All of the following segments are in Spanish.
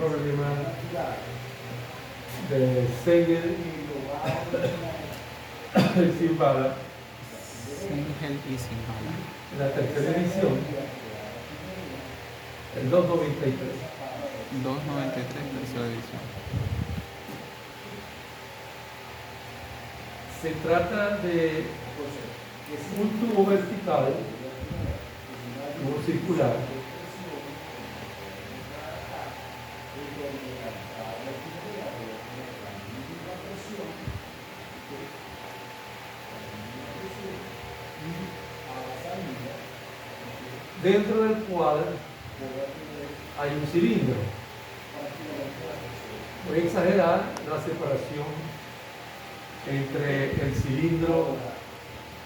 problema de Segel y Simbala. Segel y Simbala. En la tercera edición, el 293. 293, tercera edición. Se trata de un tubo vertical, tubo circular, dentro del cual hay un cilindro. Voy a exagerar la separación entre el cilindro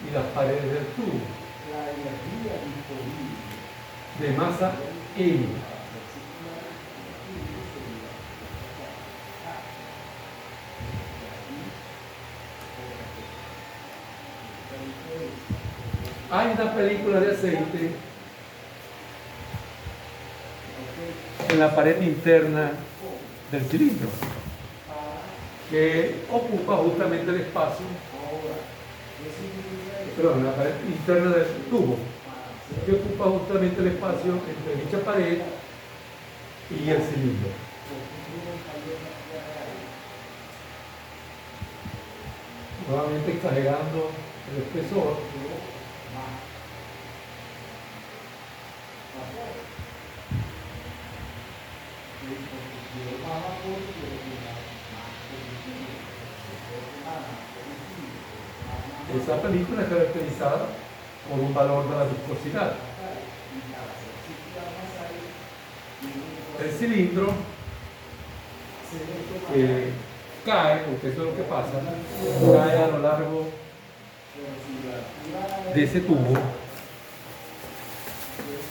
y las paredes del tubo. De masa M. Hay una película de aceite en la pared interna del cilindro que ocupa justamente el espacio, perdón, la pared interna del tubo que ocupa justamente el espacio entre dicha pared y el cilindro. Nuevamente exagerando el espesor. Esa película es caracterizada por un valor de la viscosidad. El cilindro cae, porque eso es lo que pasa, cae a lo largo de ese tubo.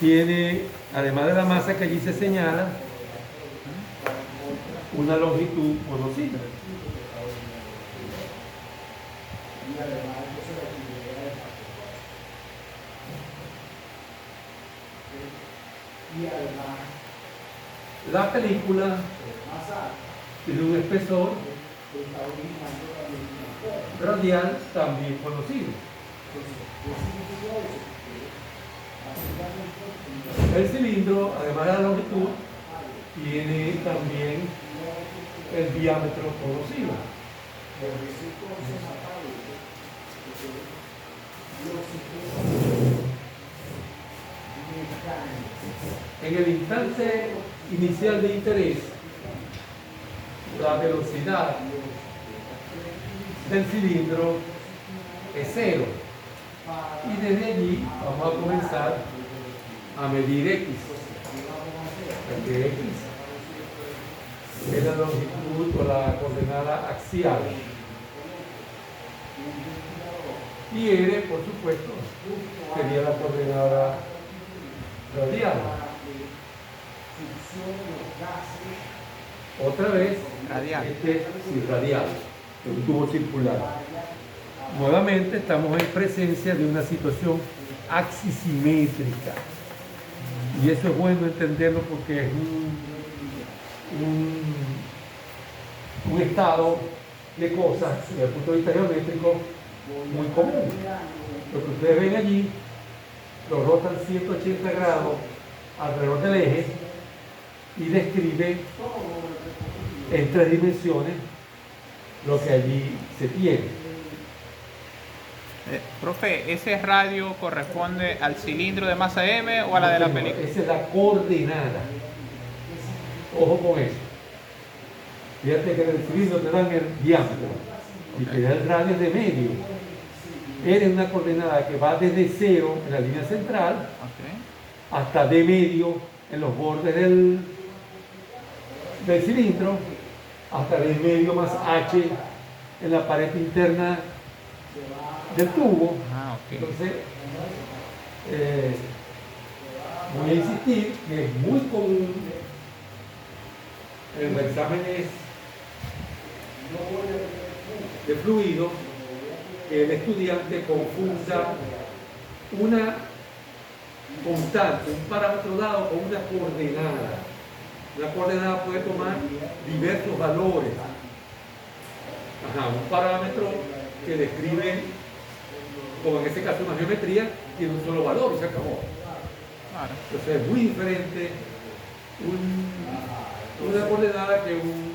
Tiene, además de la masa que allí se señala, una longitud conocida. La película tiene un espesor radial también conocido. El cilindro, además de la longitud, tiene también el diámetro conocido. En el instante inicial de interés, la velocidad del cilindro es 0. Y desde allí vamos a comenzar a medir X. Porque X es la longitud o la coordenada axial. Y R, por supuesto, sería la coordenada radial. Otra vez, Radial. Sí, radial, un tubo circular. Nuevamente estamos en presencia de una situación axisimétrica. Y eso es bueno entenderlo porque es un estado de cosas desde el punto de vista geométrico muy común. Lo que ustedes ven allí lo rotan 180 grados alrededor del eje y describe en 3 dimensiones lo que allí se tiene. Profe, ¿ese radio corresponde al cilindro de masa M o a la de la película? Esa es la coordenada. Ojo con eso. Fíjate que en el cilindro te dan el diámetro y te da el radio de medio. Es una coordenada que va desde 0 en la línea central hasta D medio en los bordes del cilindro, hasta D medio más H en la pared interna del tubo. Entonces, voy a insistir que es muy común en los exámenes de fluido que el estudiante confunda una constante, un parámetro dado con una coordenada. Una coordenada puede tomar diversos valores. Ajá, un parámetro que describe, como en este caso una geometría, tiene un solo valor y se acabó. Claro. Entonces es muy diferente una coordenada que un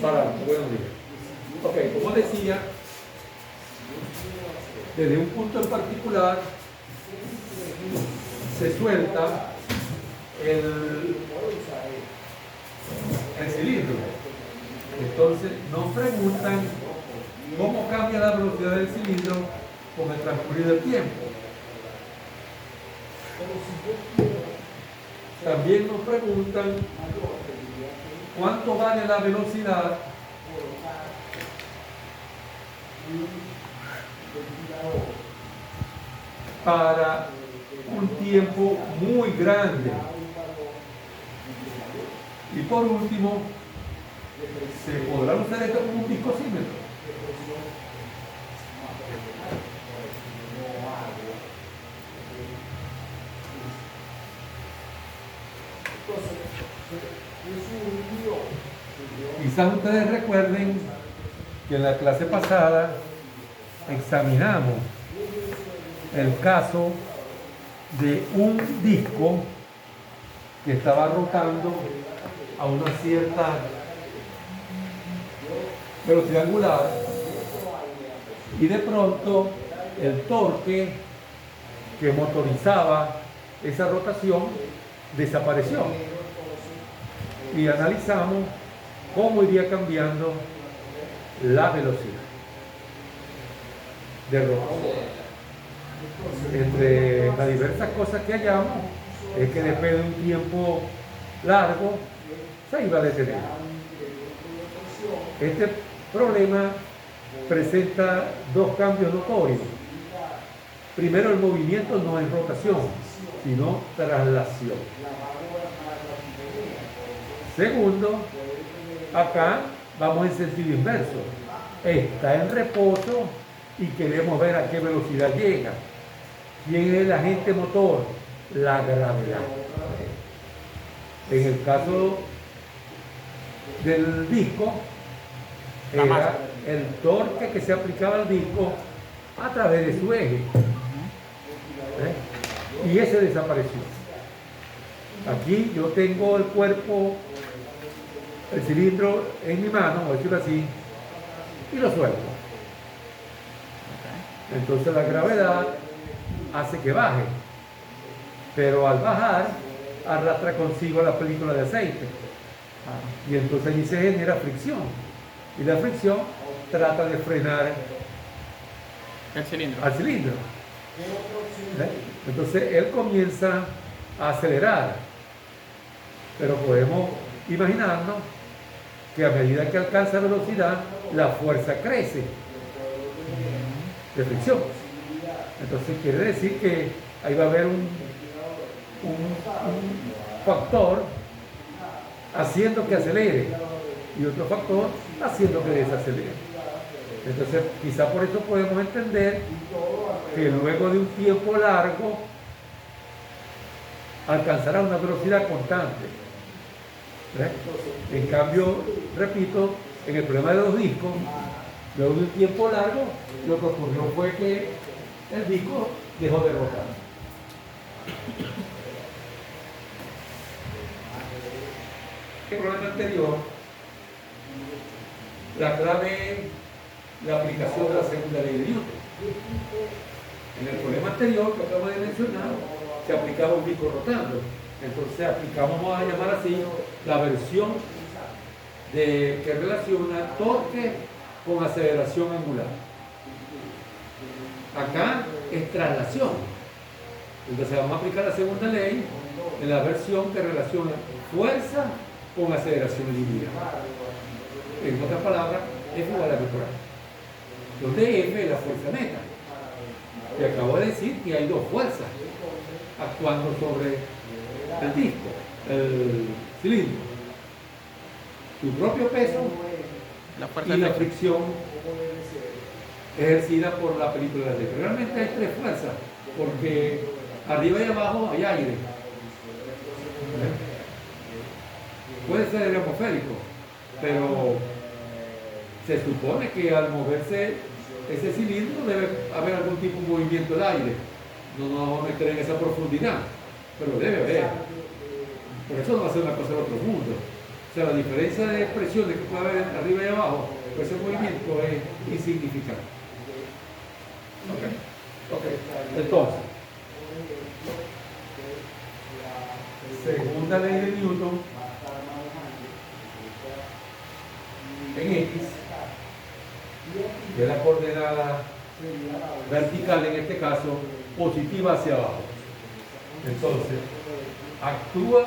parámetro. Buenos días. Ok, como decía, desde un punto en particular se suelta el cilindro. Entonces nos preguntan cómo cambia la velocidad del cilindro con el transcurrir del tiempo. También nos preguntan cuánto vale la velocidad para un tiempo muy grande. Y por último, ¿se podrá usar esto como un discosímetro? Quizás ustedes recuerden que en la clase pasada examinamos el caso de un disco que estaba rotando a una cierta velocidad angular y de pronto el torque que motorizaba esa rotación desapareció y analizamos cómo iría cambiando la velocidad de rotación. Entre las diversas cosas que hallamos es que después de un tiempo largo se iba a detener. Este problema presenta dos cambios notorios. Primero, el movimiento no es rotación, sino traslación. Segundo, acá vamos en sentido inverso. Está en reposo y queremos ver a qué velocidad llega. ¿Quién es el agente motor? La gravedad. En el caso del disco, era el torque que se aplicaba al disco a través de su eje. Y ese desapareció. Aquí yo tengo el cuerpo, el cilindro en mi mano, voy a decirlo así, y lo suelto. Entonces la gravedad hace que baje, pero al bajar arrastra consigo la película de aceite. Y entonces allí se genera fricción. Y la fricción trata de frenar el cilindro. al cilindro. Entonces él comienza a acelerar. Pero podemos imaginarnos que a medida que alcanza velocidad, la fuerza crece de fricción. Entonces quiere decir que ahí va a haber un factor haciendo que acelere y otro factor haciendo que desacelere. Entonces quizá por eso podemos entender que luego de un tiempo largo alcanzará una velocidad constante. En cambio, repito, en el problema de los discos, luego de un tiempo largo, lo que ocurrió fue que el disco dejó de rotar. En el problema anterior, la clave es la aplicación de la segunda ley de Newton. En el problema anterior que acabo de mencionar, se aplicaba un disco rotando. Entonces aplicamos, vamos a llamar así, la versión que relaciona torque con aceleración angular. Acá es traslación. Entonces vamos a aplicar la segunda ley en la versión que relaciona fuerza con aceleración lineal. En otras palabras, F igual a vectorial. Donde F es la fuerza neta. Y acabo de decir que hay dos fuerzas actuando sobre el disco, el cilindro. Tu propio peso y la fricción ejercida por la película de aceite. Realmente hay tres fuerzas, porque arriba y abajo hay aire. puede ser atmosférico, pero se supone que al moverse ese cilindro debe haber algún tipo de movimiento de aire. No nos vamos a meter en esa profundidad, pero debe haber. Por eso no va a ser una cosa del otro mundo. O sea, la diferencia de presiones que puede haber arriba y abajo, pues ese movimiento es insignificante. Ok. Entonces, segunda ley de Newton, en X, que es la coordenada vertical, en este caso, positiva hacia abajo. Entonces, actúa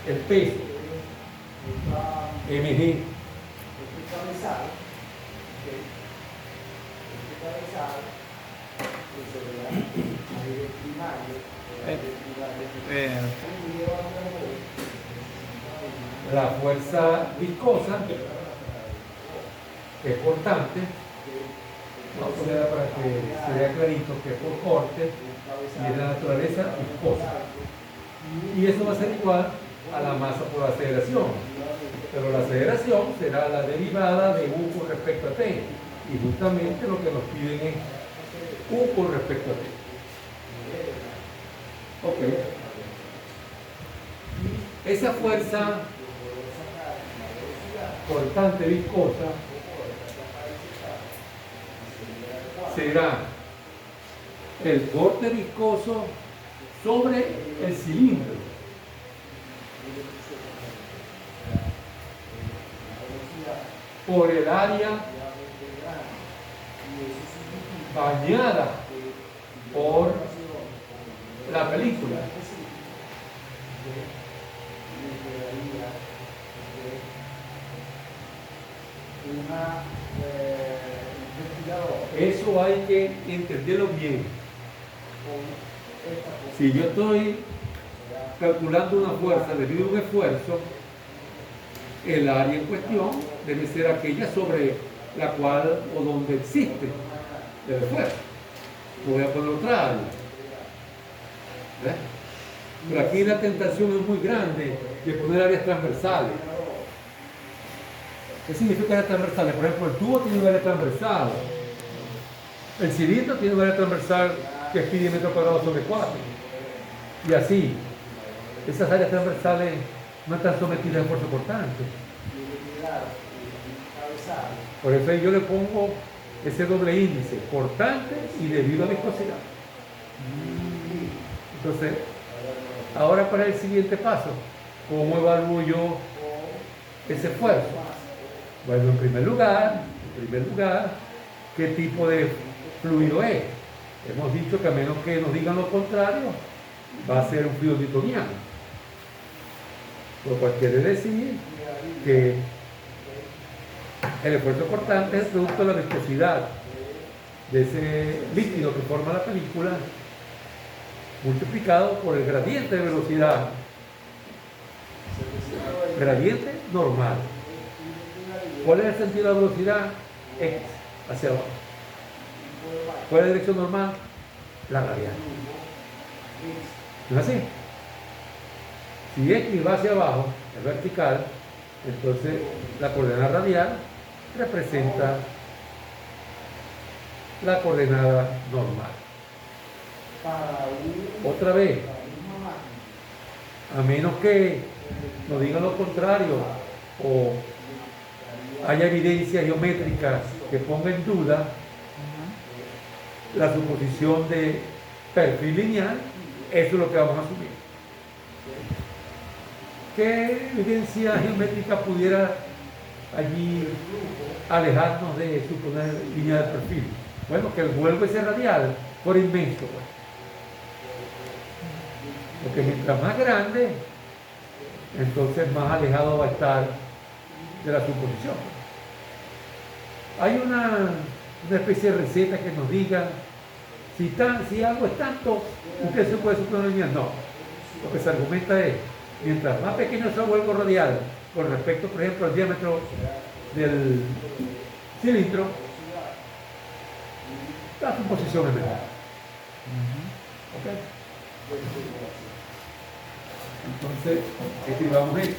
el peso mg la fuerza viscosa es cortante. Vamos a ponerla para que se vea clarito que es por corte y es la naturaleza viscosa. Y eso va a ser igual a la masa por aceleración. Pero la aceleración será la derivada de U con respecto a T. Y justamente lo que nos piden es U con respecto a T. Ok. Esa fuerza cortante viscosa será el corte viscoso sobre el cilindro. Por el área bañada por la película. Eso hay que entenderlo bien. Si yo estoy calculando una fuerza debido a un esfuerzo, el área en cuestión debe ser aquella sobre la cual o donde existe el esfuerzo. Voy a poner otra área. ¿Ves? Pero aquí la tentación es muy grande de poner áreas transversales. ¿Qué significa áreas transversales? Por ejemplo, el tubo tiene un área transversal. El cilindro tiene un área transversal que es pi de metro cuadrado sobre 4. Y así, esas áreas transversales no están sometidas a esfuerzo cortante. Por eso yo le pongo ese doble índice, cortante y debido a viscosidad. Entonces, ahora para el siguiente paso, ¿cómo evalúo yo ese esfuerzo? Bueno, en primer lugar, ¿qué tipo de fluido es? Hemos dicho que a menos que nos digan lo contrario, va a ser un fluido newtoniano. Lo cual quiere decir que el esfuerzo cortante es el producto de la viscosidad de ese líquido que forma la película multiplicado por el gradiente de velocidad. Gradiente normal. ¿Cuál es el sentido de la velocidad? X, hacia abajo. ¿Cuál es la dirección normal? La radial. ¿No es así? Si X va hacia abajo, es vertical, entonces la coordenada radial representa la coordenada normal. Otra vez, a menos que nos digan lo contrario o haya evidencia geométrica que ponga en duda la suposición de perfil lineal, eso es lo que vamos a asumir. ¿Qué evidencia geométrica pudiera allí alejarnos de suponer línea de perfil? Bueno, que el vuelvo ese radial fuera inmenso. Pues. Porque mientras más grande, entonces más alejado va a estar de la suposición. Hay una especie de receta que nos diga si algo es tanto, usted se puede suponer línea. No. Lo que se argumenta es, mientras más pequeño sea el vuelco radial con respecto, por ejemplo, al diámetro del cilindro, la suposición es menor. ¿Okay? Entonces, escribamos X.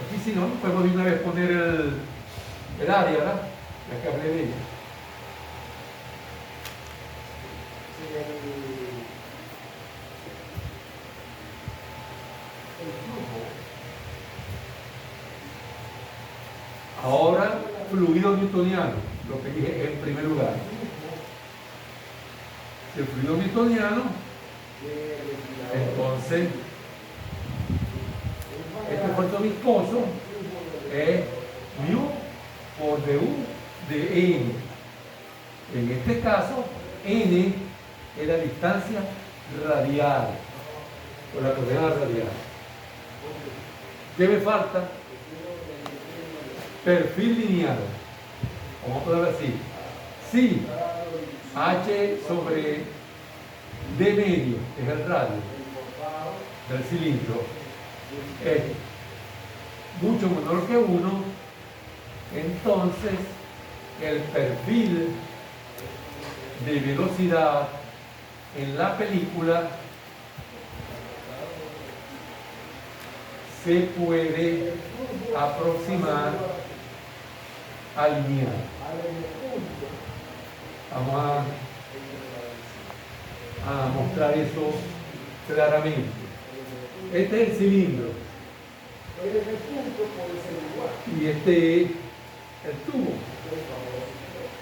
Aquí si no, podemos de una vez poner el área, ¿verdad? La que hablé de ella. Ahora, fluido newtoniano, lo que dije en primer lugar. El fluido newtoniano, entonces, este esfuerzo viscoso es mu por du de n. En este caso, n es la distancia radial, o la coordenada radial. ¿Qué me falta? Perfil lineal. Vamos a ponerlo así. Si h sobre d medio, que es el radio del cilindro, es mucho menor que 1, entonces el perfil de velocidad en la película se puede aproximar a lineal. Vamos a mostrar eso claramente. Este es el cilindro y este es el tubo.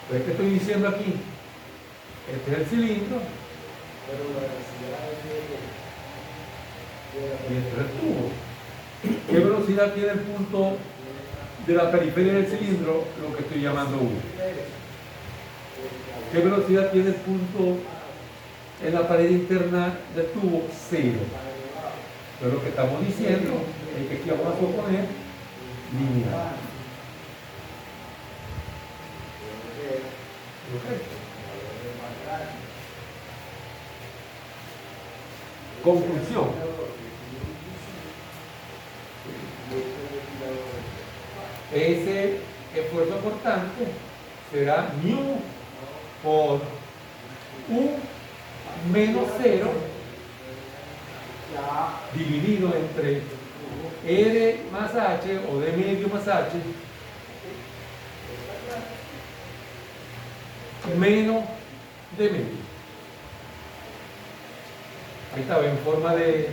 Pues, ¿qué estoy diciendo aquí? Este es el cilindro y este es el tubo. ¿Qué velocidad tiene el punto de la periferia del cilindro? Lo que estoy llamando 1. ¿Qué velocidad tiene el punto en la pared interna del tubo? 0. Pero lo que estamos diciendo es que aquí vamos a suponer lineal. Conclusión. Ese esfuerzo cortante será mu por u menos 0 dividido entre r más h o d medio más h menos d medio. Ahí estaba en forma de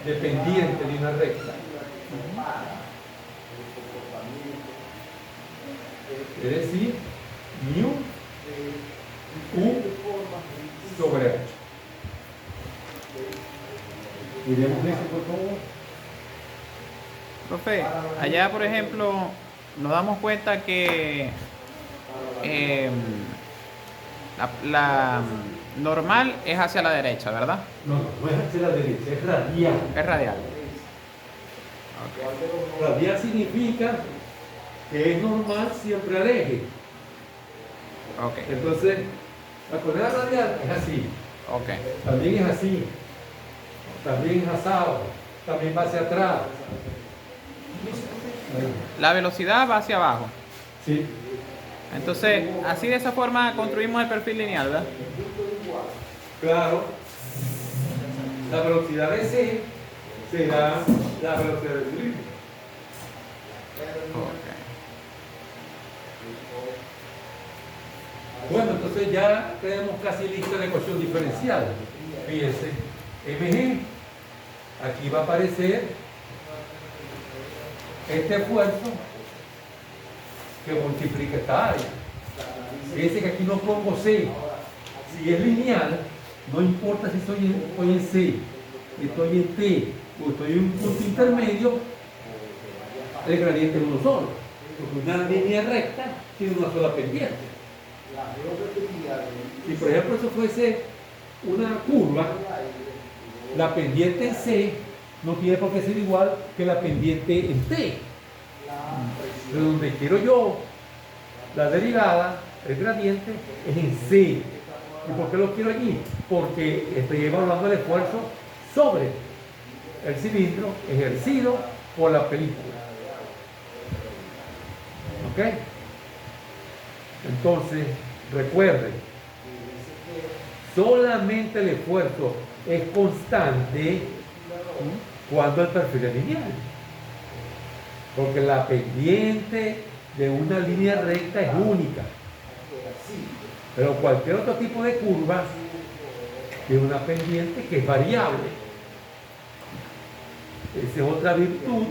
pendiente de una recta. Es decir, mu u sobre h. Miremos eso, por favor. Profe, allá por ejemplo nos damos cuenta que la normal es hacia la derecha, ¿verdad? No es hacia la derecha, es radial. Es radial. Radial significa que es normal siempre al eje. Ok. Entonces, la coordenada radial es así. Ok. También es así. También es asado. También va hacia atrás. La velocidad va hacia abajo. Sí. Entonces, así de esa forma construimos el perfil lineal, ¿verdad? Claro. La velocidad de C será la velocidad del cilindro. Ok. Bueno, entonces ya tenemos casi lista la ecuación diferencial. Fíjense, mg, aquí va a aparecer este esfuerzo que multiplica esta área. Fíjense que aquí no pongo C. Si es lineal, no importa si estoy en C, estoy en T o estoy en un punto intermedio, el gradiente es uno solo. Porque una línea recta tiene una sola pendiente. Si por ejemplo eso fuese una curva, la pendiente en C no tiene por qué ser igual que la pendiente en T. De donde quiero yo la derivada, el gradiente, es en C. ¿Y por qué lo quiero allí? Porque estoy evaluando el esfuerzo sobre el cilindro ejercido por la película. ¿Ok? Entonces, recuerden, solamente el esfuerzo es constante cuando el perfil es lineal. Porque la pendiente de una línea recta es única. Pero cualquier otro tipo de curva tiene una pendiente que es variable. Esa es otra virtud,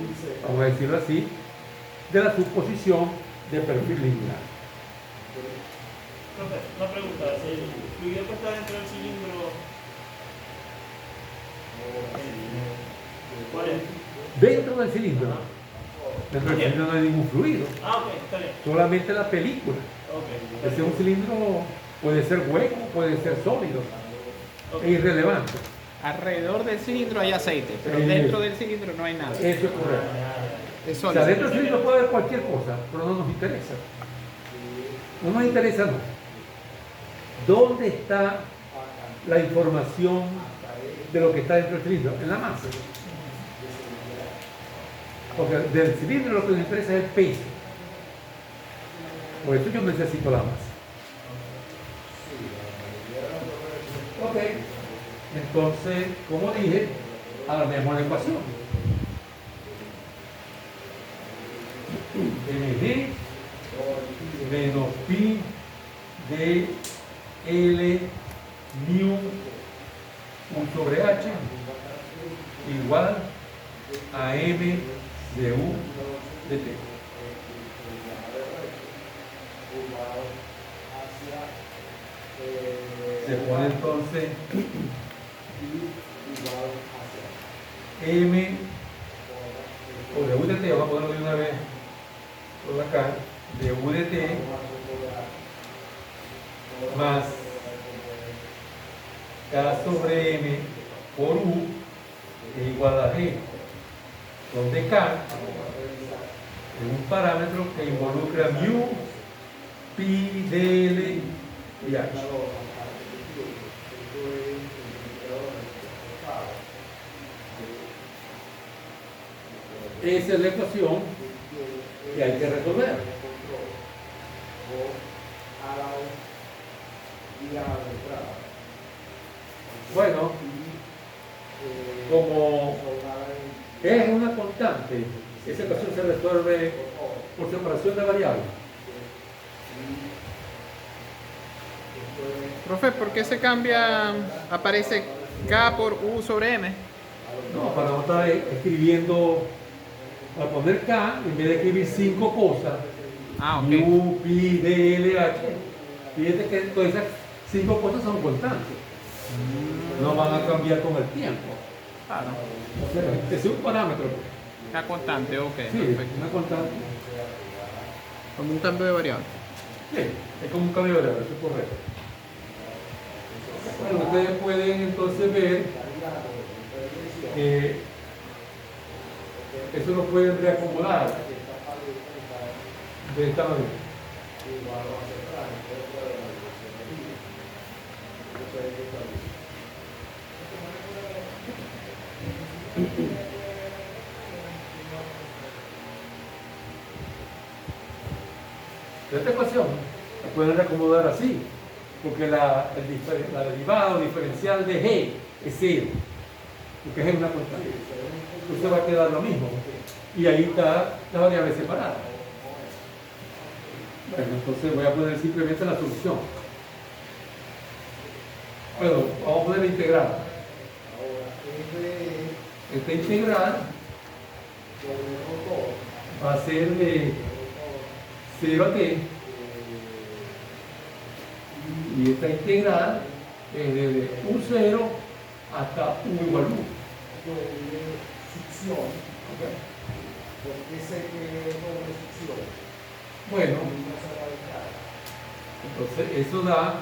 vamos a decirlo así, de la suposición de perfil lineal. Profe, una pregunta, el fluido que está dentro del cilindro, ¿cuál es? Dentro del cilindro, dentro del cilindro no hay ningún fluido, Ah, ok, está bien. solamente la película. Ok, Ese es un cilindro, puede ser hueco, puede ser sólido, es irrelevante. Alrededor del cilindro hay aceite, pero Sí. dentro del cilindro no hay nada. Eso es correcto. Es O sólido. sea, dentro del cilindro puede haber cualquier cosa, pero no nos interesa. No nos interesa, no. ¿Dónde está la información de lo que está dentro del cilindro? En la masa. Porque del cilindro lo que nos interesa es el peso. Por eso yo necesito la masa. Ok. Entonces, como dije, armemos la ecuación. mg menos pi de L mu 1 sobre h igual a m de u de t. Se pone entonces m o de u de t, vamos a ponerlo de una vez por acá, de u de t más k sobre m por u es igual a g, donde k es un parámetro que involucra mu, pi, dl y h. Esa es la ecuación que hay que resolver. Bueno, como es una constante, esa ecuación se resuelve por separación de variables. Profe, ¿por qué se cambia, aparece K por U sobre M? No, para no estar escribiendo, para poner K, en vez de escribir 5 cosas, Ah, ok. U, pi, d, l, h, fíjate que todas esas 5 cosas son constantes. No van a cambiar con el tiempo. Claro. O sea, ese es un parámetro. K constante, ok. Sí, Perfecto. una constante. Como un cambio de variable. Sí, es como un cambio de variable, eso es correcto. Bueno, ustedes pueden entonces ver que eso lo pueden reacomodar de esta manera. Esta ecuación la pueden reacomodar así, porque la derivada o diferencial de g es 0, porque g es una constante. Entonces va a quedar lo mismo. Y ahí está la variable separada. Bueno, entonces voy a poner simplemente la solución. Bueno, vamos a poner la integral. Esta integral va a ser de 0 a t, y esta integral es desde u0 hasta u igual a 1. Bueno, entonces eso da,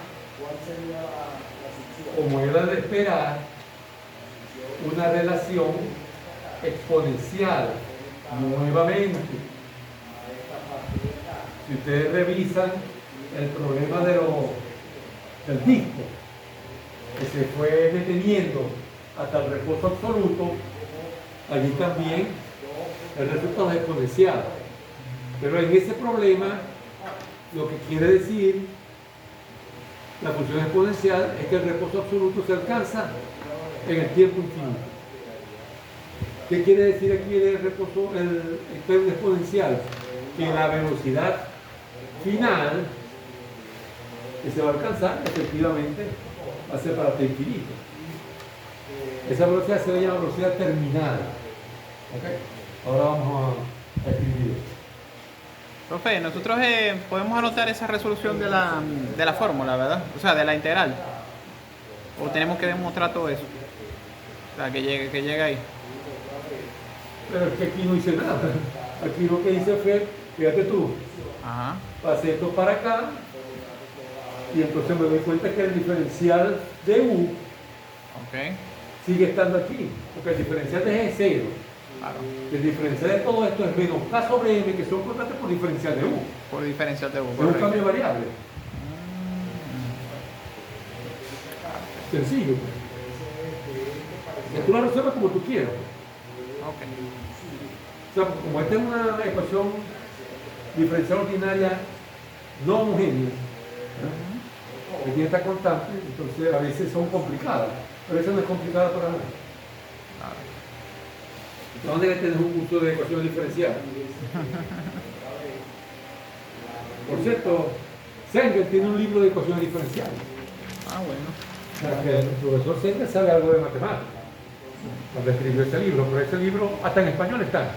como era de esperar, una relación exponencial nuevamente. Si ustedes revisan el problema del disco, que se fue deteniendo hasta el reposo absoluto, allí también el resultado es exponencial. Pero en ese problema, lo que quiere decir La función exponencial es que el reposo absoluto se alcanza en el tiempo infinito. ¿Qué quiere decir aquí el reposo, el término exponencial? Que la velocidad final que se va a alcanzar efectivamente va a ser para t infinito. Esa velocidad se llama velocidad terminal. ¿Okay? Ahora vamos a escribir esto. Profe, nosotros podemos anotar esa resolución de la fórmula, ¿verdad? O sea, de la integral. ¿O tenemos que demostrar todo eso? O sea, que llegue ahí. Pero es que aquí no hice nada. Aquí lo que hice fue, fíjate tú, Ajá. pasé esto para acá y entonces me doy cuenta que el diferencial de U Ok. sigue estando aquí, porque el diferencial de G es 0. Claro. El diferencial de todo esto es menos K sobre M, que son constantes por diferencial de U. Por diferencial de U. Es un cambio de variable. Sencillo. Pues. Tú lo resuelves como tú quieras. Ok. O sea, como esta es una ecuación diferencial ordinaria no homogénea, que tiene esta constante, entonces a veces son complicadas, pero esa no es complicada para nada. ¿Dónde que tenés un curso de ecuación diferencial? Por cierto, Sanger tiene un libro de ecuaciones diferenciales. Ah, bueno. O sea, que el profesor Sanger sabe algo de matemáticas cuando escribió ese libro, pero ese libro hasta en español está.